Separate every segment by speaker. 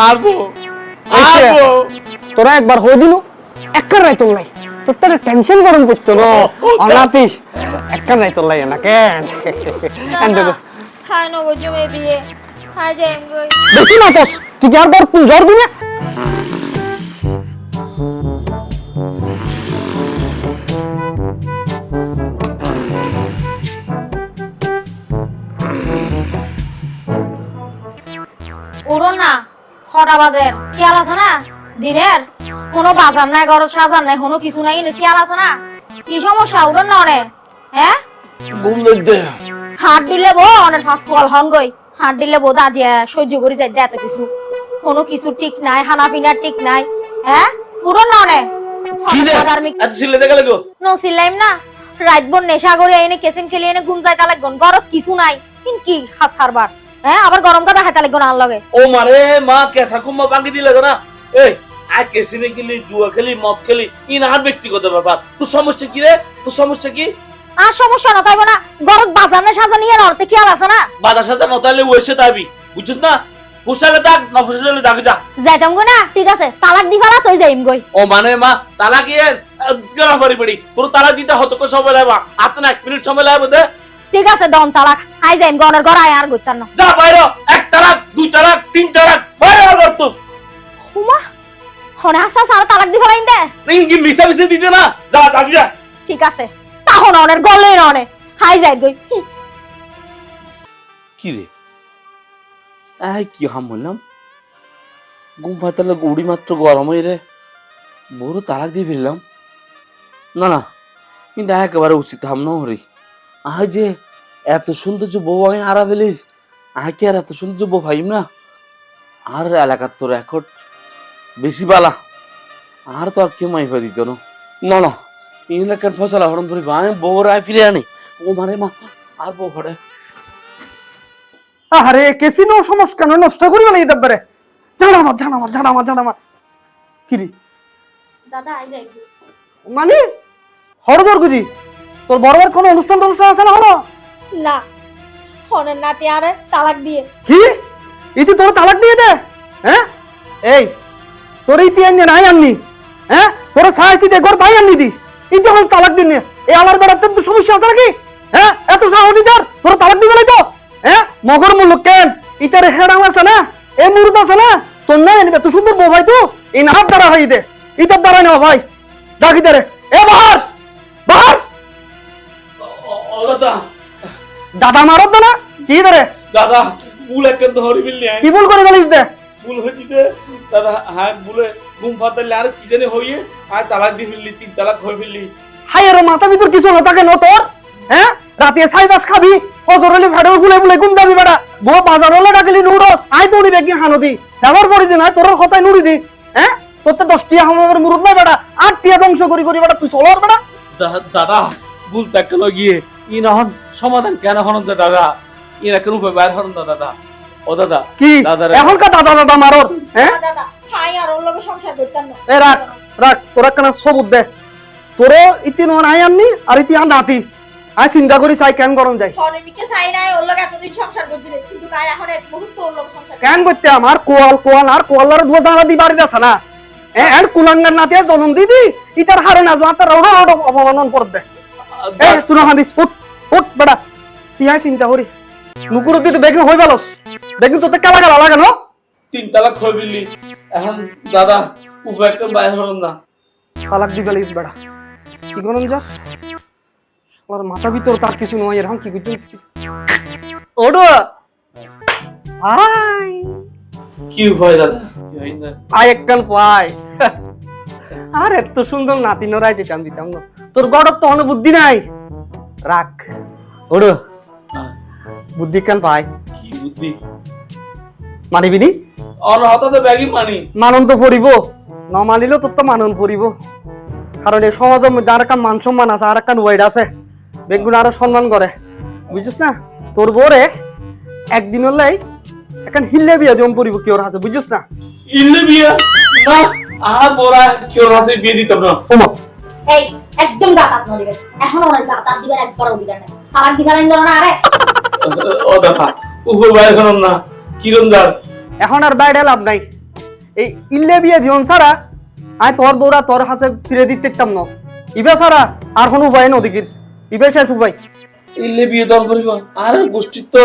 Speaker 1: আরবো আরবো
Speaker 2: তোরা একবার হই দিনু একবার নাই তোর লাই তোর তার টেনশন গরম করতো না অনাতি একবার নাই তোর লাই না কেন এন্ডগো
Speaker 3: হাই নগো জমে বিয়ে হাই যাইম গই
Speaker 2: বেশি না তোস তুই কি আর বড় জরবি না
Speaker 3: উড়ো না খটা বাজের খেয়াল আছে না দিনের কোনো বাজার নাই ঘর সাজার নাই কোনো কিছু নাই খেয়াল আছে না কি সমস্যা উড়ো না অনে হ্যাঁ
Speaker 1: ঘুম দে
Speaker 3: হাত দিলে বো অনেক ফাস্ট কল হন গই হাত দিলে বো দাজি সহ্য করে যাই এত কিছু কোনো কিছু ঠিক নাই হানা পিনা ঠিক নাই হ্যাঁ উড়ো না অনে
Speaker 1: আজ ছিলে দেখা লাগো
Speaker 3: নো সিলাইম না রাত বোন নেশা করে এনে কেসেন খেলি এনে ঘুম যাইতা লাগন ঘরত কিছু নাই কি হাস হারবার হ্যাঁ আবার গরম কাটা হাইতা লাগন আর লগে
Speaker 1: ও মারে মা কেসা কুম্মা ভাঙি দিলে না এই আই কেসিনে খেলি জুয়া খেলি মদ খেলি ইনার ব্যক্তিগত ব্যাপার তোর সমস্যা কি রে তোর সমস্যা কি
Speaker 3: আর সমস্যা না তাইবো না ঘরত বাজার না সাজানি এর অর্থে খেয়াল আছে না
Speaker 1: বাজার সাথে নতালে ওইসে তাইবি বুঝছিস না ফুসালে থাক না ফুসালে থাক যা
Speaker 3: যাইতাম গো না ঠিক আছে তালাক দিবালা তুই যাইম গই
Speaker 1: ও মানে মা তালাক এর গলা পড়ি পড়ি তোর তালাক দিতে হতো কো সময় লাগবা আর না 1 মিনিট সময় লাগবে দে
Speaker 3: ঠিক আছে দন তালাক আই যাইম গনের ঘর আয় আর গইতাম না
Speaker 1: যা বাইরে এক তালাক দুই তালাক তিন তালাক বাইরে আর তো
Speaker 3: হুমা হনে আসা সারা তালাক দিবালাইন দে
Speaker 1: ইনকি মিশা মিশে দিতে না যা যা যা
Speaker 3: ঠিক আছে তাহন অনের গলে রনে হাই যাই গই
Speaker 1: কি রে আই কি হাম বললাম ঘুম ফাতালে গুড়ি মাত্র গরম হয়ে রে বড় তালাক দিয়ে ফেললাম না না কিন্তু একেবারে উচিত হাম না হরি আই যে এত সৌন্দর্য বউ আগে হারা ফেলিস আই কি আর এত সৌন্দর্য বউ ভাইম না আর এলাকার তো রেকর্ড বেশি বালা আর তো আর কেউ মাইফা দিত না না না এলাকার ফসলা হরম করে আমি বউ রায় ফিরে আনি ও মানে মা আর বউ ঘরে
Speaker 2: আরে কেসিনো সমস্যা নষ্ট করি মানে দব্বরে জানা কি রে
Speaker 3: দাদা আই যাই
Speaker 2: মানে হরদর গুজি তোর বড়বার কোন অনুষ্ঠান আছে না হলো
Speaker 3: না হনের নাতি আরে তালাক দিয়ে
Speaker 2: কি ইতি তোর তালাক দিয়ে দে হ্যাঁ এই তোর ইতি আননি নাই আননি হ্যাঁ তোর সাহায্য দে ঘর ভাই আননি দি ইতি হল তালাক দিন এই আমার বেড়াতে তো সমস্যা আছে নাকি হ্যাঁ এত সাহসী তোর তালাক দিবে না তো হ্যাঁ মগর মূল্য কেন ইতারে হেডাম আছে না এই মুরুদ আছে না তোর না এনে তো সুন্দর বউ ভাই তো এই না হাত দ্বারা হই দে ইতার দ্বারা নেওয়া ভাই ডাকি দে রে এ বাহার বাহার
Speaker 1: ও দাদা
Speaker 2: দাদা মারত না কি রে
Speaker 1: দাদা ভুল একদম ধরি ফেললি
Speaker 2: কি ভুল করে বলিস দে
Speaker 1: ভুল হয়ে দে দাদা হ্যাঁ ভুলে ঘুম ফাতালে আর কি জানি হইয়ে আর তালাক দিয়ে ফেললি 3 তালাক হয়ে ফেললি
Speaker 2: হাই রে মাথা ভিতর কিছু না থাকে না তোর হ্যাঁ রাতে সাইবাস খাবি ফজরলি ভাড়া ফুলে ফুলে ঘুম যাবি বেটা বউ বাজার হলে ডাকলি নুরস আই দৌড়ি বেগি হানদি ব্যবহার করি দি না তোর কথাই নুড়ি দি হ্যাঁ তোর তো 10 টিয়া আমার মুরুদ না বেটা 8 টিয়া ধ্বংস করি করি বেটা তুই চলর বেটা
Speaker 1: দাদা ভুল তাকে গিয়ে ই না হন সমাধান কেন হন দাদা ইনা কেন উপায় বাইর হন দাদা ও দাদা
Speaker 2: কি এখন কা দাদা দাদা মারর হ্যাঁ
Speaker 3: দাদা হাই আর ওর লগে সংসার করতাম না
Speaker 2: এ রাখ রাখ তোরা কেন সবুত দে তোরও ইতি নন আই আননি আর ইতি আন নাতি আই চিন্তা করি চাই কেন গরম যায়
Speaker 3: হনের মিকে চাই নাই ওর লগে এতদিন সংসার করছি কিন্তু কাই এখন এক মুহূর্ত ওর লগে সংসার
Speaker 2: কেন করতে আমার কোয়াল আর কোয়ালার দুয়া জানা দি বাড়ি আছে না এর কুলাঙ্গার নাতে জনম দিদি ইতার হারে না জোয়া তার রড় অপমানন কর দে এ তুই না হাদিস উঠ বেটা তুই আই চিন্তা করি নুকুর দিতে বেগিং হই যালস বেগিং তোতে কালা কালা লাগে না
Speaker 1: 3 তালাক হয়ে ফেললি এখন দাদা উপায় কেন বাইর হন না
Speaker 2: তালাক দিবে লিস বেটা কি গরম যা আর মাথা ভিতর তার কিছু নয় এরকম কি কিছু ওডো আই
Speaker 1: কি উপায় দাদা কি হয় না
Speaker 2: আই একখান পাই আর এত সুন্দর নাতি নরাই যেতাম দিতাম না তোর গড়ত তো অন্য বুদ্ধি নাই রাখ ওডো বুদ্ধি কান পাই
Speaker 1: কি বুদ্ধি
Speaker 2: মানিবি নি
Speaker 1: আর হঠাৎ ব্যাগই মানি
Speaker 2: মানন তো পড়িব ন মানিলেও তোর তো মানন পড়িব কারণ এই সমাজের মধ্যে আর একটা মান সম্মান আছে আর একটা ওয়াইড আছে বেগুন আরো সম্মান করে বুঝছিস না তোর বরে একদিন হলেই এখন হিল্লে বিয়া দিম পড়িব কি ওর আছে বুঝছিস না
Speaker 1: ইল্লে বিয়া না আর বড়া কি ওর আছে বিয়ে দিতাম না
Speaker 2: ওমা
Speaker 3: এই একদম গাতাত ন দিবেন এখন ওর গাতাত দিবেন একবার অধিকার নাই তালাক দিছালেন ধরো না আরে
Speaker 1: ও দাদা উপর বাইরে হন না কিরণ দার
Speaker 2: এখন আর বাইরে লাভ নাই এই ইল্লে বিয়ে দিন সারা আয় তোর বউরা তোর হাতে ফিরে দিতেতাম না ইবে সারা আর কোনো উপায় না ওদিকে ইবে শেষ উপায়
Speaker 1: ইল্লে বিয়ে দল করিব আর গোষ্ঠীর তো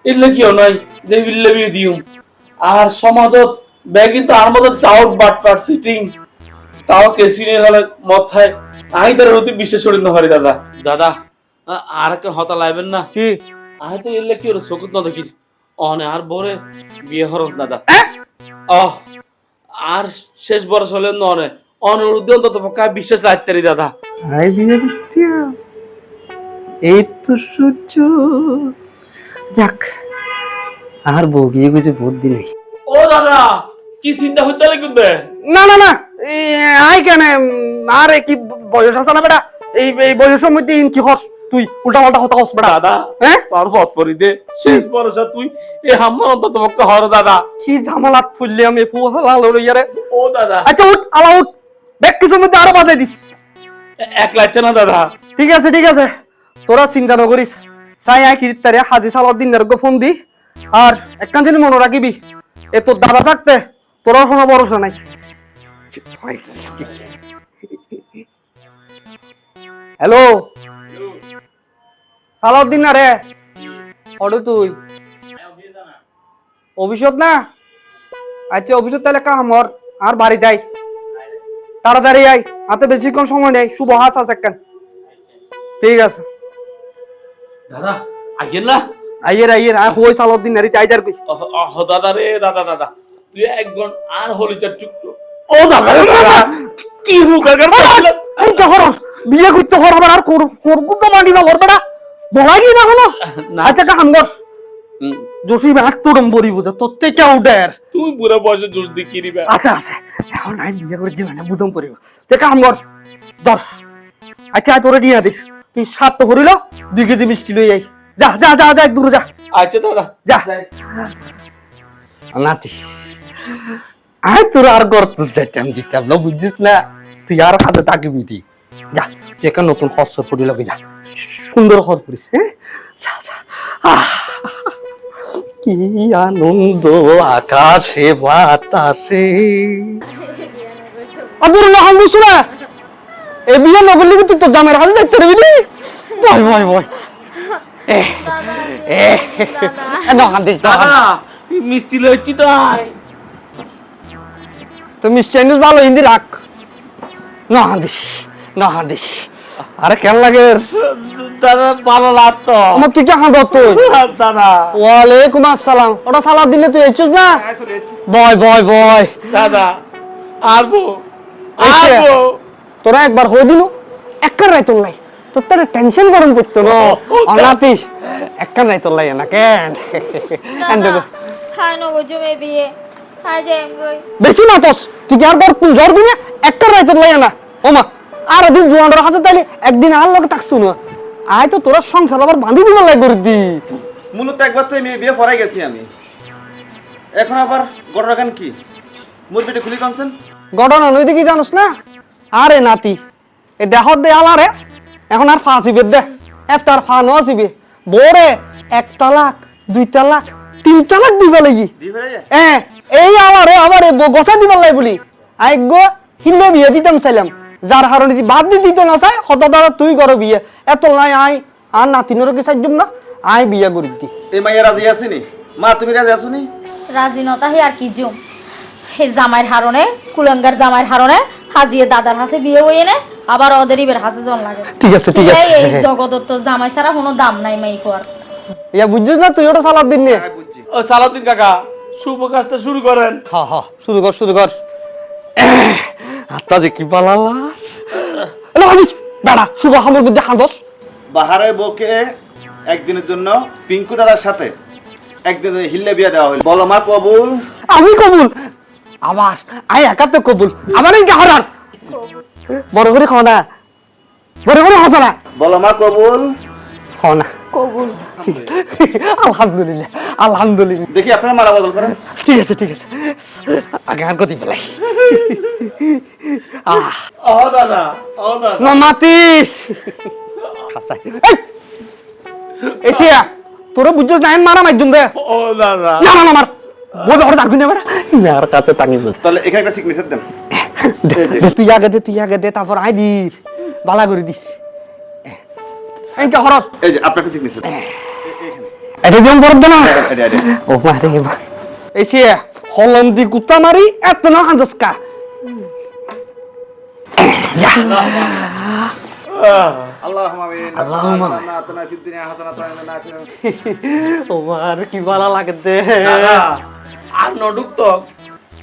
Speaker 1: ইল্লে কিও নাই যে ইল্লে বিয়ে দিও আর সমাজত ব্যাগি তো আর মতো টাউট বাটপার সিটিং তাও কেসিনে হলে মত খায় আই তার অতি বিশেষ শরীর না পারি দাদা দাদা আর একটা হতা লাইবেন না
Speaker 2: কি
Speaker 1: আই তো ইল্লে কি ওর চকুত না দেখি অনে আর বরে বিয়ে হরক দাদা আর শেষ বরস হলে ননে অনুরোধ অন্তত পক্ষে বিশেষ রাখতে দাদা
Speaker 2: আই বিয়ে দিতে এই তো সূর্য যাক আর বউ বিয়ে গেছে বহুত দিনে
Speaker 1: ও দাদা কি চিন্তা হইতে লাগে কিন্তু
Speaker 2: না না না আই কেন আরে কি বয়স আছে না বেটা এই এই বয়সের মধ্যে কি হস তুই উল্টা পাল্টা কথা হস বেটা
Speaker 1: দাদা
Speaker 2: হ্যাঁ
Speaker 1: তোর পথ পরি দে শেষ বরসা তুই এ হাম্মা অন্তত পক্ষে হর দাদা
Speaker 2: কি ঝামেলাত ফুললি আমি ফুলা লড়ি রে
Speaker 1: ও দাদা
Speaker 2: আচ্ছা উঠ আলা উঠ ব্যাগ কিছুর মধ্যে আরো বাজাই দিস
Speaker 1: এক লাগছে না দাদা
Speaker 2: ঠিক আছে তোরা চিন্তা না করিস চাই আই কি তারে হাজি সালার দিন ফোন দি আর একখান জিনিস মনে রাখিবি এ তোর দাদা থাকতে তোরা কোনো ভরসা নাই হ্যালো সালাউদ্দিন না রে অডু তুই অভিষেক না আচ্ছা অভিষেক তাহলে কামর আর বাড়ি যাই তাড়াতাড়ি আই হাতে বেশিক্ষণ সময় নেই শুভ হাস আছে একখান ঠিক আছে
Speaker 1: দাদা আগের না
Speaker 2: আইয়ের আর হই সালাউদ্দিন নারী চাই যার কই
Speaker 1: দাদা রে দাদা তুই একজন আর হলিটার টুকরো ও দাদা রে দাদা কি হুকার
Speaker 2: বিয়ে করতে হর আবার আর করবো তো মানি না করবে না বলা কি না হলো আচ্ছা কাম কর জসিম এক তোরম বড়ি বুঝে তোর থেকে উঠের
Speaker 1: তুই পুরো বয়সে জোশ দেখি দিবে
Speaker 2: আচ্ছা এখন নাই বিয়ে করে দিবে না বুঝম পড়িব তে কাম কর ধর আচ্ছা তোরে দিয়ে দিস তুই সাত তো হরিল 2 কেজি মিষ্টি লই আই যা দূরে যা
Speaker 1: আচ্ছা দাদা
Speaker 2: যা নাতি আয় তোর আর গর্ত দিতাম না বুঝছিস না তুই আর কাজে থাকবি তুই যা যেখানে নতুন হস্ত পড়ি লগে যা সুন্দর হস পড়িস হ্যাঁ যা কি আনন্দ আকাশে বাতাসে আদুর না হাম বুঝছ না এ বিয়ে নগরলি তুই তো জামের হাতে দেখতে রবি নি ভয়
Speaker 1: দাদা মিষ্টি লইছি তো
Speaker 2: তো মিষ্টি আনিস ভালো হিন্দি রাখ না হাদিস আরে কেন লাগে
Speaker 1: দাদা ভালো লাগতো
Speaker 2: আমার তুই কে হাঁদ তুই
Speaker 1: দাদা
Speaker 2: ওয়ালাইকুম আসসালাম ওটা সালাদ দিলে তুই এসছিস না বয়
Speaker 1: দাদা আরবো
Speaker 2: তোরা একবার হয়ে দিল একবার রায় তোর লাই তোর তার টেনশন গরম করতো না অনাতি একবার রায় তোর লাই না কেন
Speaker 3: হাই নগো জমে বিয়ে হাই যাইম গই
Speaker 2: বেশি না তোস তুই কি আর বড় তুই জ্বর দিনে একবার রায় তোর লাই না ওমা আর দিন জোয়ানর হাতে তাইলে একদিন আর লোক তাকছু না আয় তো তোরা সংসার আবার বাঁধি দিব লাই করে দি
Speaker 4: মূলত একবার তো মেয়ে বিয়ে পড়াই গেছি আমি এখন আবার গড়রাগান কি মুরবিটা খুলি কনছেন
Speaker 2: ঘটনা নই দেখি জানোস না আরে নাতি এ দেহত দে আলারে এখন আর ফাঁসিবে দে এত আর ফানো আসিবে বরে 1 তালাক 2 তালাক 3 তালাক দিবা লাগি এই আলারে আবার গোসা দিবা লাই বলি আই গো হিলে বিয়ে দিতাম চাইলাম যার হারণে বাদ দিত না চাই হত দাদা তুই কর বিয়ে এত নাই আই আর নাতিনর কি সাহায্য না আই বিয়ে করি দি
Speaker 4: এই মাইয়া রাজি আছিনি মা তুমি রাজি আছনি
Speaker 3: রাজিনতা হে আর কি জুম হে জামাইর হারনে কুলঙ্গার জামাইর হারনে হাজিয়ে দাদার হাতে বিয়ে হইয়ে নে আবার ওদেরইবের হাতে জন লাগে
Speaker 2: ঠিক আছে
Speaker 3: এই জগতত তো জামাই ছাড়া কোনো দাম নাই মাই ফর
Speaker 2: ইয়া বুঝছিস না তুই ওটা সালাদ দিন নে
Speaker 4: বুঝছি
Speaker 1: ও সালাউদ্দিন কাকা শুভ কাজটা শুরু করেন
Speaker 2: হ্যাঁ শুরু কর আত্মা যে কি পালালা এলো হাদিস বেড়া শুভ হামর মধ্যে হাঁদস
Speaker 4: বাহারে বউকে একদিনের জন্য পিঙ্কু দাদার সাথে একদিন হিল্লে বিয়ে দেওয়া হলো বলো মা কবুল
Speaker 2: আমি কবুল আবার আই একাতে কবুল আবার এই হারান বড় করে খাও না বড় করে হাসা না
Speaker 4: বলো মা কবুল
Speaker 2: খাও না
Speaker 3: কবুল
Speaker 2: আলহামদুলিল্লাহ
Speaker 4: দেখি আপনারা মারা বদল করেন
Speaker 2: ঠিক আছে আগে আর কতি পেলাই
Speaker 1: ও দাদা
Speaker 2: না মাতিস এসিয়া তোরা বুঝছিস না মারা মাইজুম রে
Speaker 1: ও দাদা
Speaker 2: না মার বই হঠাৎ থাকবি না বেটা মেয়ের কাছে টাঙি বল
Speaker 4: তাহলে এখানে একটা সিগনেচার দেন।
Speaker 2: তুই আগে দে তারপর আই দিস বালা করে দিস এই যে হরস
Speaker 4: এই যে আপনার একটা সিগনেচার
Speaker 2: এটা দিম বড় না
Speaker 4: এটা
Speaker 2: ও মারে এই সে হলন্দি কুত্তা মারি এত না হান্দসকা
Speaker 4: আল্লাহুম্মা আমিন।
Speaker 2: আল্লাহুম্মা।
Speaker 4: রাব্বানা আতিনা ফিদ দুনিয়া হাসানাতান ওয়া ফিল আখিরাতি
Speaker 2: ও মার কি বালা লাগে দে
Speaker 1: দাদা আর নডুক তো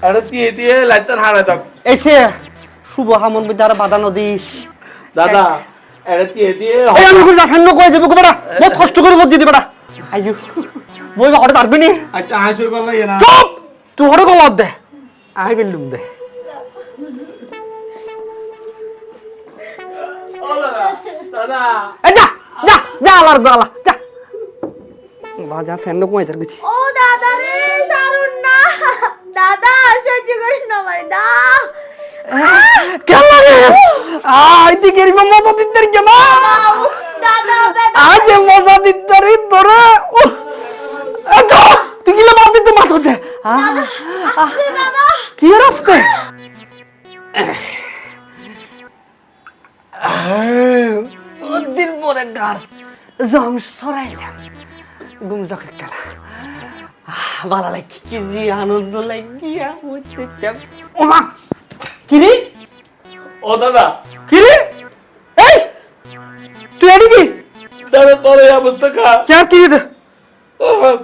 Speaker 1: আরে দিয়ে লাইতার হারা দাও
Speaker 2: এই সে শুভ হামন বিদার বাদানো দিস
Speaker 1: দাদা আরে দিয়ে
Speaker 2: এই আমি কই জাফান্ন কই যাবে বেটা বহুত কষ্ট করে বদ দিতে বেটা আইয়ো বই হঠাৎ পারবি নি
Speaker 1: আচ্ছা আইসুর কথা ইয়ে না
Speaker 2: চুপ তুই হরে গলাত দে আই গেলুম দে
Speaker 1: ও দাদা দাদা
Speaker 2: এই যা যা যা আলার বালা যা বাজা ফ্যান কই তার গেছি
Speaker 3: ও দাদা রে সারুন না দাদা সহ্য করি না ভাই দা
Speaker 2: কেন রে আই দিকের মজা দিতে রে মা
Speaker 3: দাদা
Speaker 2: আজ মজা দিতে রে তোরে তুই কি বাদ দিতে মাথা দে
Speaker 3: দাদা
Speaker 2: কি রাস্তে দিল পরে গার জম সরাইলাম গুম জাকে কালা ভালো লাগে কি জি আনন্দ লাগিয়া হইতে চাপ ওমা কি রে
Speaker 1: ও দাদা
Speaker 2: কি রে এই তুই এডি কি
Speaker 1: দাদা তোর এই অবস্থা কা
Speaker 2: কে কি রে
Speaker 1: তোর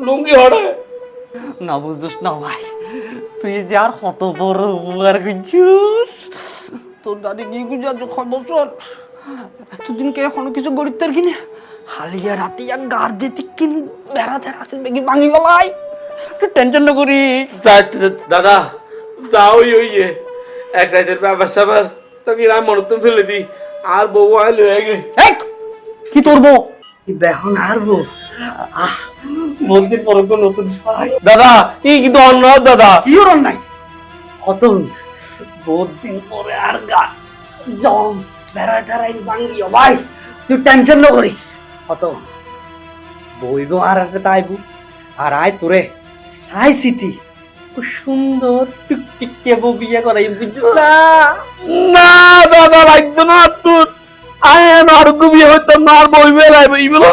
Speaker 1: লুঙ্গি হড়ে
Speaker 2: না বুঝছিস না ভাই তুই যে আর কত বড় উপকার করছিস তোর দাদি কি গুজা খবর শোন এতদিন কে এখনো কিছু গরিবদের কিনে হালিয়া রাতিয়া গার দিতে কিন বেড়াতে আসেন বেগি ভাঙি বলাই তুই টেনশন না করি
Speaker 1: দাদা যাও ইয়ে এক রাতের ব্যাপার স্যাপার তোকে রাম মনে ফেলে দি আর বউ আইল হয়ে গে
Speaker 2: এই কি তোর বউ কি দেখুন আর বউ বলতে পরে কোন নতুন ভাই
Speaker 1: দাদা কি কিন্তু অন্য দাদা
Speaker 2: কি ওর নাই কত বহুত দিন পরে আর গা জম বেড়াটারাই ভাঙিও ভাই তুই টেনশন না করিস কত বইব আর একটা তাইবু আর আয় তোরে সাই সিটি খুব সুন্দর টুকটিকে বউ বিয়ে করাই বুঝলা
Speaker 1: না দাদা লাগবে না তোর আয় আর গুবি হইতো না আর বই বেলাইবে ইবলো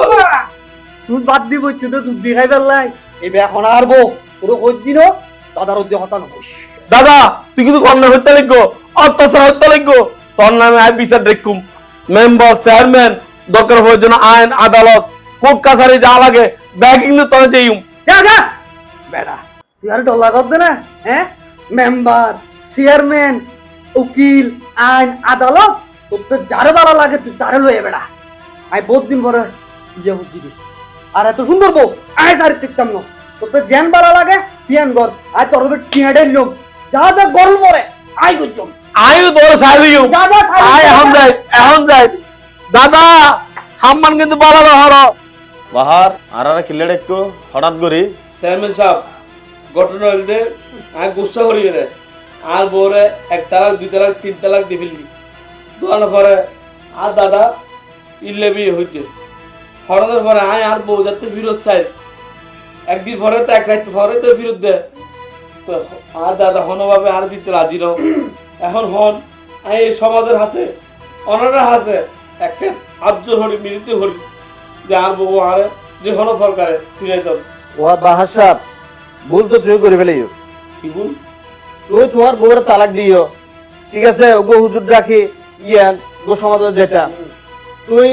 Speaker 2: তুই বাদ দিব তো দুধ দিয়ে খাই পেলাই এবার এখন আর বউ পুরো কই দিন দাদার উদ্যোগ হতা নবস
Speaker 1: দাদা তুই কিন্তু কন্যা হইতে লিখো অত্যাচার হইতে লিখো তোর নামে আয় বিচার দেখুম মেম্বার চেয়ারম্যান দরকার হওয়ার জন্য আইন আদালত কোর্ট কাছারি যা লাগে ব্যাগিং তোর যেইম
Speaker 2: যা যা বেড়া তুই আর ডর লাগাত না হ্যাঁ মেম্বার চেয়ারম্যান উকিল আইন আদালত তোর তো যারে ভালো লাগে তুই তারে লয়ে বেড়া আই বহুত দিন পরে ইয়ে বুঝি দি আর এত সুন্দর বউ আয় সারি দেখতাম না তোর তো জ্যান ভালো লাগে টিয়ান গর আয় তোর টিয়াডের লোক যা যা গরম করে আই গুজম
Speaker 1: আয়ু তোর সাইলিও
Speaker 2: যা যা
Speaker 1: আয় এখন যাই দাদা হাম্মান কিন্তু বলা হলো
Speaker 4: বাহার আর কিল্লে একটু হঠাৎ করি
Speaker 1: চেয়ারম্যান সাহেব ঘটনা হইলে আমি গুসা করি রে আর বউরে 1 তালাক 2 তালাক 3 তালাক দিয়ে ফেললি দোয়ানোর পরে আর দাদা ইল্লে বিয়ে হইতে হঠাৎ পরে আয় আর বউ যাতে ফিরত চাই একদিন পরে তো 1 রাত পরে তো ফিরত দেয় তো আর দাদা হনভাবে আর দিতে রাজি নও এখন হন এই সমাজের হাসে অনারা হাসে একের আর্য হরি মিলিত হরি যে আর বউ আর যে হন সরকারে ফিরে দাও
Speaker 5: ও বাহার সাহেব ভুল তো তুই করে ফেলিও
Speaker 1: কি বল
Speaker 5: তুই তোমার বউয়ের তালাক দিও ঠিক আছে গো হুজুর ডাকি ইয়ান গো সমাজের যেটা তুই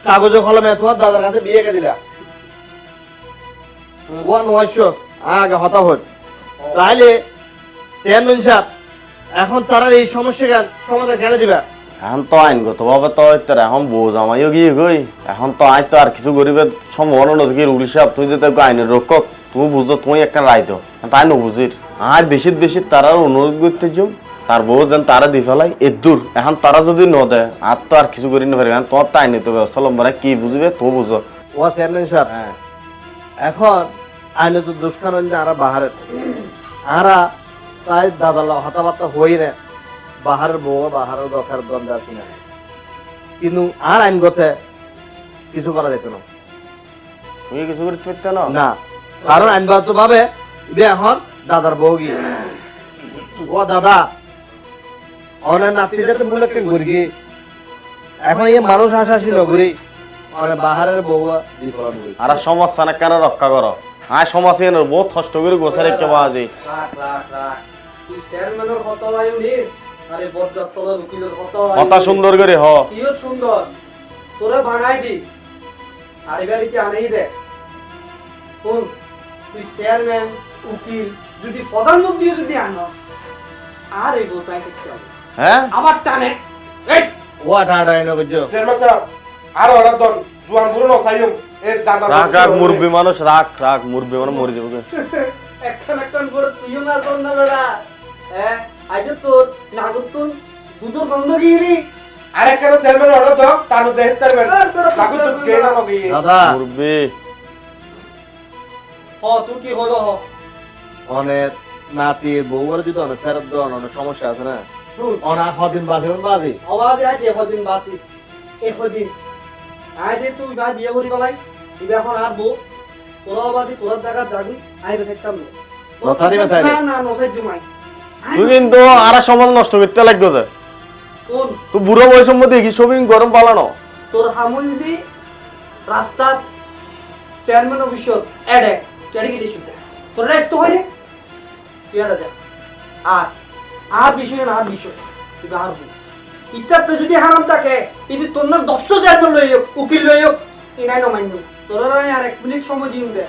Speaker 5: কাগজে কলমে তোমার দাদার কাছে বিয়ে কে দিলা ও নয়শ আগে হতা হত তাহলে চেয়ারম্যান সাহেব এখন তারা এই সমস্যা কেন সমাধান কেন দিবা
Speaker 4: এখন তো আইনগত ভাবে তো এখন বউ জামাইও গিয়ে গই এখন তো আইন তো আর কিছু গরিবের সম্ভাবনা নদী রুগী সাহেব তুই যদি আইনের রক্ষক তুমি বুঝো তুমি একটা রায় দাও তাই ন বুঝির আর বেশি তারা অনুরোধ করতে যাও তার বউ যেন তারা দি ফেলাই এদূর এখন তারা যদি ন দেয় আর তো আর কিছু করি না পারবে তোমার তো আইনে তো ব্যবস্থা লম্বা কি বুঝবে তুমি বুঝো
Speaker 5: ও চেয়ারম্যান সাহেব এখন আইনে তো দুষ্কার আরা বাহারের আরা তাই দাদা হতাবার্তা হই না বাহারের বউ বাহারের দরকার দরকার কিনা কিন্তু আর আইনগতে কিছু করা যেত না
Speaker 4: তুমি কিছু করতে পারতে না
Speaker 5: না কারণ আইনগত ভাবে ইবে এখন দাদার বউ গিয়ে ও দাদা অনেক নাতির সাথে মনে কেন করি কি এখন এই মানুষ হাসাহাসি নগরী অনেক বাহারের বউ বিপদ হই
Speaker 4: আর সমাজ সানা কেন রক্ষা করো আয় সমাজ এর বহুত কষ্ট করে গোছার একটা বাজে
Speaker 2: তুই চেয়ারম্যানের কত লাইন নির আরে বরদাস্তলার উকিলের কত
Speaker 4: কথা সুন্দর করে হ
Speaker 2: কিও সুন্দর তোরা বানাই দি আর এবারে কি আনেই দে কোন তুই চেয়ারম্যান উকিল যদি প্রধানমন্ত্রী যদি আনস আর এই গোটাই করতে হবে
Speaker 4: হ্যাঁ
Speaker 2: আমার টানে এই
Speaker 5: ও ঠাড়াই নগর
Speaker 6: চেয়ারম্যান সাহেব আর অর্ডার দন জুয়ান পুরো নসাইম এর দাদা
Speaker 4: রাখ মুরব্বী মানুষ রাখ মুরব্বী মানুষ মরে যাবে
Speaker 2: একখান করে তুইও না তোর না বেড়া হ্যাঁ আজ তোর নাগতুন দুধর গন্ধ গিরি
Speaker 6: আরেক কেন চেয়ারম্যান অর্ডার দাও তার মধ্যে হেতারবেন লাগু তো গেনা হবে
Speaker 5: দাদা
Speaker 4: মুরব্বী
Speaker 2: তুই কি হলো
Speaker 5: অনেক নাতির বউর যদি অনেক ফেরত দেওয়ার অনেক সমস্যা আছে না অনেক কদিন বাজি
Speaker 2: আওয়াজ আজ এদিন বাসি এদিন আজ তুই ভাই বিয়ে করি বলাই তুই এখন আর বউ তোরা বাদি তোরা জায়গা যাবি আইবে থাকতাম
Speaker 5: নসারি মাথায়
Speaker 2: না না নসাই জমাই
Speaker 4: তুই কিন্তু আর সমাজ নষ্ট করতে লাগতো যে
Speaker 2: কোন
Speaker 4: তুই বুড়ো বয়সের মধ্যে কি সবই গরম পালানো
Speaker 2: তোর হামুল দি রাস্তার চেয়ারম্যান অফিসত এডে কেডি কি দিছু তোর রেস্ট হয় রে তুই এডে যা আর বিষয় না আর বিষয় তুই আর বল ইত্যাতে যদি হারাম থাকে যদি তোর না 10 চেয়ারম্যান লই উকিল লই ইনাই নমাইনু তোর আর 1 মিনিট সময় দিন দে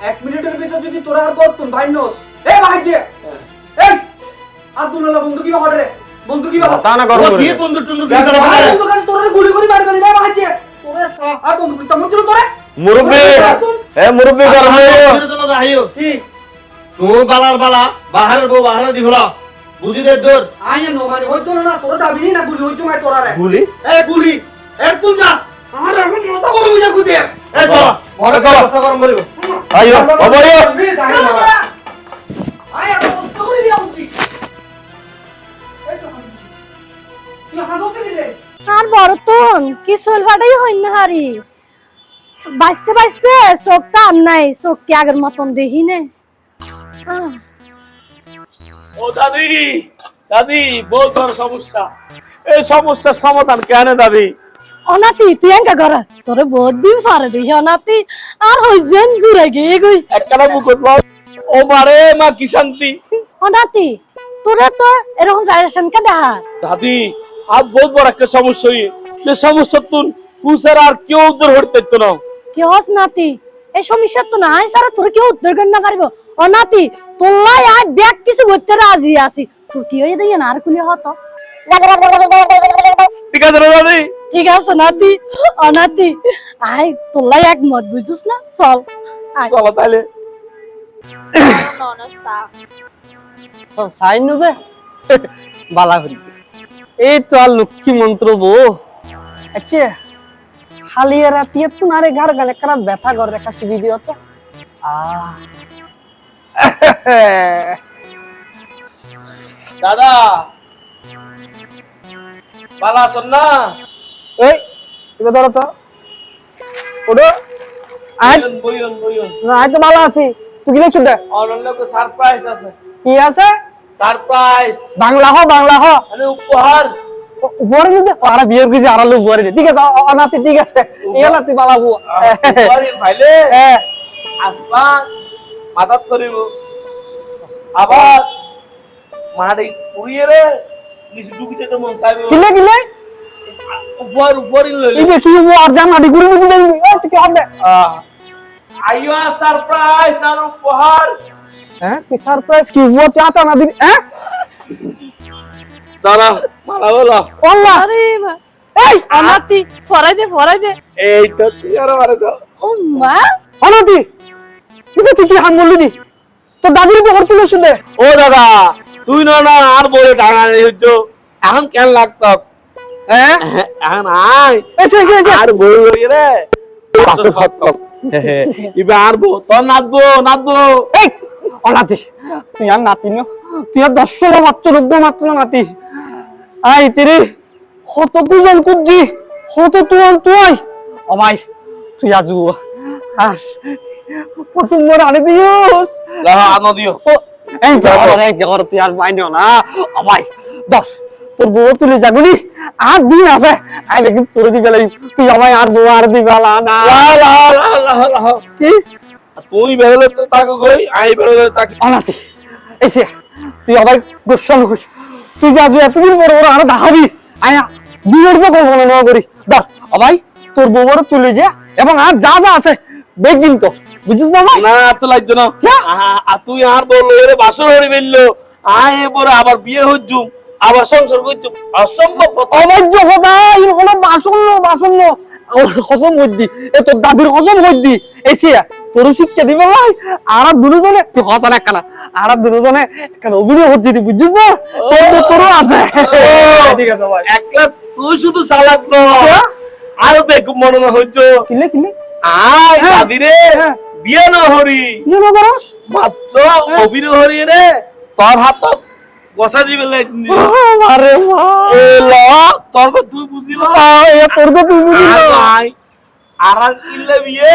Speaker 2: 1 মিনিটের ভিতর যদি তোরা আর বলতুন ভাইনস এ ভাইজে এই আব্দুল্লাহ বন্ধু কি বাবা রে বন্ধু কি বাবা
Speaker 4: তা না গরম করে
Speaker 5: বন্ধু টন্ধু
Speaker 2: বন্ধু কাছে তোরে গুলি করে মারবে না ভাইজে তোরে আর বন্ধু তেমন ছিল তোরে
Speaker 4: মুরব্বী মুরব্বী গরম হয়ে
Speaker 2: কি
Speaker 5: তুমি বালার বালা বাহারের বউ বাহারে দি হলো বুঝি দে দূর
Speaker 2: আয় নো মানে হইতো না তোরা দাবি না গুলি হইতো না তোরা রে
Speaker 5: গুলি
Speaker 2: এ গুলি এর তুই যা আমার এখন মাথা গরম হয়ে যা গুদে
Speaker 5: এ চলো মনে করো কষ্ট গরম করিব
Speaker 4: আইও বাবা আইও
Speaker 2: আয় আর কষ্ট করে দিয়া উচিত এই তো তুই হাজতে দিলে
Speaker 3: আর বড়তন কি সোলভাটাই হইন না হারি বাঁচতে বাঁচতে চোখটা আর নাই চোখ কি আগের মতন দেখি নে
Speaker 1: ও দাদি দাদি বহুত বড় সমস্যা এই সমস্যার সমাধান কেন দাদি
Speaker 3: অনাতি তুই এঙ্কা কর তোরে বহুত দিন পারে দেখি অনাতি আর হইছেন জুড়ে গিয়ে গই
Speaker 1: একখানা মুকুট লও ও মারে মা কি শান্তি
Speaker 3: অনাতি তোরে তো এরকম জায়গাশন কে দেখা
Speaker 1: দাদি আজ বহুত বড় একটা সমস্যা হই যে সমস্যা তুই পুষার আর কেউ উদ্ধার হতে তো না
Speaker 3: কি হস নাতি এই সমস্যা তো নাই সারা তোর কেউ উদ্ধার করে না পারিব অনাতি তোলাই আর ব্যাগ কিছু করতে রাজি আছি তোর কি হয়ে দেখি না আর কুলি হতো
Speaker 1: ঠিক আছে রে দাদি
Speaker 3: ঠিক আছে নাতি অনাতি আই তোলাই এক মত বুঝুস না চল আয়
Speaker 1: চলো তাহলে
Speaker 2: সব সাইন নুবে বালা করি এই তো আর লক্ষ্মী মন্ত্র বউ আচ্ছা হালিয়া রাতিয়া তো নারে গার গালে কারা ব্যথা করে রেখা সিবি দিও তো
Speaker 1: দাদা ভালো আছেন না
Speaker 2: এই এবার ধরো তো ওডো আয়
Speaker 1: বইয়ন বইয়ন
Speaker 2: না আয় তো ভালো আছি তুই গিলে ছুটে
Speaker 1: অনন্য কো সারপ্রাইজ আছে
Speaker 2: কি আছে
Speaker 1: সারপ্রাইজ
Speaker 2: বাংলা হ
Speaker 1: মানে উপহার
Speaker 2: উপরে যদি আরা বিয়ের কিছু আড়ালো উপরে ঠিক আছে অনাতি ঠিক আছে এই নাতি বালাবো
Speaker 1: উপহার ভাইলে আসমান মাথাত করিব আবার মাটি উড়িয়ে রে নিচে ডুবি যেতে মন চাইবে
Speaker 2: কিলে কিলে
Speaker 1: উপর লইলে
Speaker 2: এই দেখি ও আর জান মাটি গুরু গুরু দেই এই তুই হবে
Speaker 1: আইয়া সারপ্রাইজ আর উপহার
Speaker 2: হ্যাঁ কি সারপ্রাইজ কি ও তুই আতা না দিবি হ্যাঁ
Speaker 1: দাদা মালা বলা
Speaker 2: আল্লাহ
Speaker 3: আরে এই অনাতি ফরাই দে
Speaker 1: এই তো তুই আর মারে দাও
Speaker 3: ও মা
Speaker 2: অনাতি তুই কি হাম বললি দি তো দাদির তো হর তুলে শুনে
Speaker 1: ও দাদা তুই না না আর বলে টাকা নেই হইতো এখন কেন লাগতো
Speaker 2: হ্যাঁ
Speaker 1: এখন আয়
Speaker 2: এসে এসে এসে
Speaker 1: আর বই বই রে ইবে আর বো তো নাচবো
Speaker 2: এই অনাতি তুই আর নাতি না তুই আর 10 মাত্র 14 মাত্র নাতি আই তেরে হত কুজন কুজি হত তুই ও ভাই তুই আজু আর প্রথম মোর আনে দিওস
Speaker 1: আনো দিও
Speaker 2: এই জগর তুই আর মাইনো না ভাই দশ তোর বউ তুলে যাগুনি আর দিন আছে আইলে কিন্তু তোর দিবে লাই তুই আমায় আর বউ আর দিবালা না কি
Speaker 1: তুই বেরোলে তো টাকা কই আই বেরোলে টাকা
Speaker 2: অনাতে এসে তুই আবার গোস্বাল হোস তুই যা তুই এতদিন পর ওরা আর দেখাবি আয়া জীবন তো করবো না করি দশ ভাই তোর বউর তুলে যা এবং আর যা যা আছে বেগ দিন তো বুঝছিস না ভাই
Speaker 1: না তো লাগতো না তুই আর বললো এরে বাসর হরি বেললো আয় পরে আবার বিয়ে হচ্ছুম আবার সংসার করছুম অসম্ভব কথা।
Speaker 2: অবাজ্য কথা ইন হলো বাসন্ন কসম হইদি এ তোর দাদির কসম হইদি এসে তোর শিক্ষা দিবে ভাই আর দুজনে তুই হসান একখানা আর দুজনে একখানা অভিনয় হচ্ছে তুই বুঝছিস না তোরও আছে ঠিক আছে ভাই
Speaker 1: একলা তুই শুধু চালাক নয় আরো বেকুব মনে হইতো
Speaker 2: কিলে কিলে
Speaker 1: আয় দাদিরে বিয়ে না হরি
Speaker 2: কি না করস
Speaker 1: মাত্র অভির হরি রে তোর হাত বসা দিবে
Speaker 2: আরে
Speaker 1: তোর তুই বুঝিল
Speaker 2: এ তোর তো তুই বুঝিস
Speaker 1: আর কিনলে বিয়ে